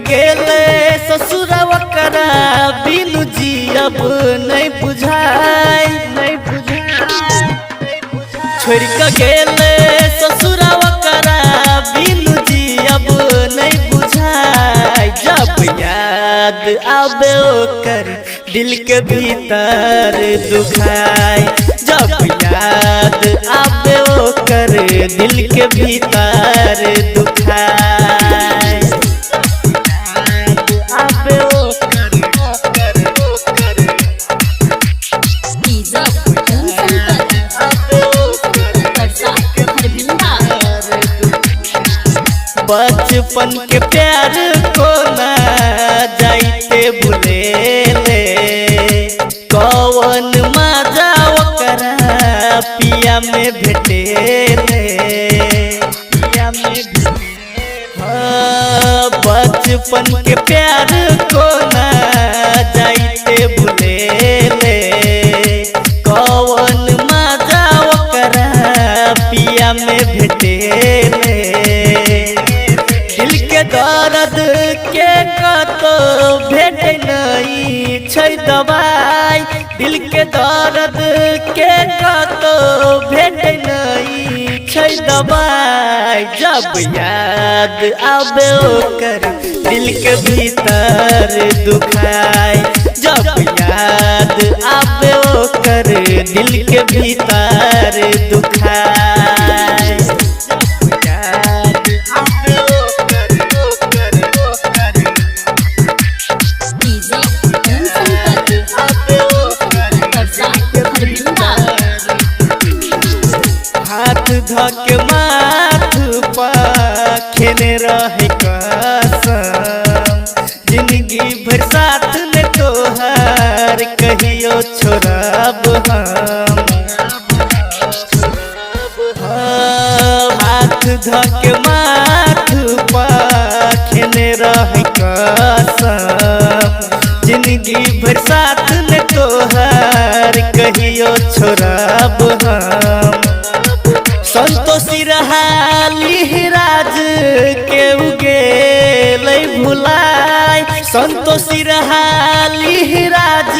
गेले ससुरवा करा बिनु जी अब नहीं बुझाई छोड़ के गेले ससुरवा करा बिनु जी अब नहीं बुझाई जब याद आवे ओकर दिल के भीतर दुखाई जब याद आवे ओकर दिल के भीतर दुखाई आवे ओकर बचपन के प्यार को ना जाइते भूले कौन मजा ओकरा पिया में भेटे बचपन के प्यार को ना जाइते भूले कौन मजा ओकरा पिया में भेटे दिल के दर्द के कतो भेट नहीं छै दवाई दिल के दर्द के कतो भेट नहीं छै दवाई जब याद आवे ओकर दिल के भीतर दुखाई जब याद आवे ओकर दिल के भीतर दुखाई हाथ धके माथ पर खेले रहे कसम जिंदगी भर साथ में तोहार कहियो छोड़ब हम हाथ धके माथ पर खेले रहे कसम जिंदगी भर साथ में तोहार कहियो छोड़ब हम संतोषी रहाली राज के उगेले भुलाई संतोषी रहाली राज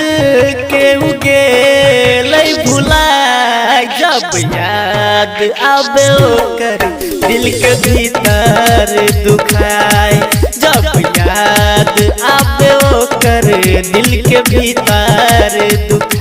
के उगेले भुलाई जब याद आवे ओकर दिल के भीतर दुखाई जब याद आवे ओकर दिल के भीतर दुखाई।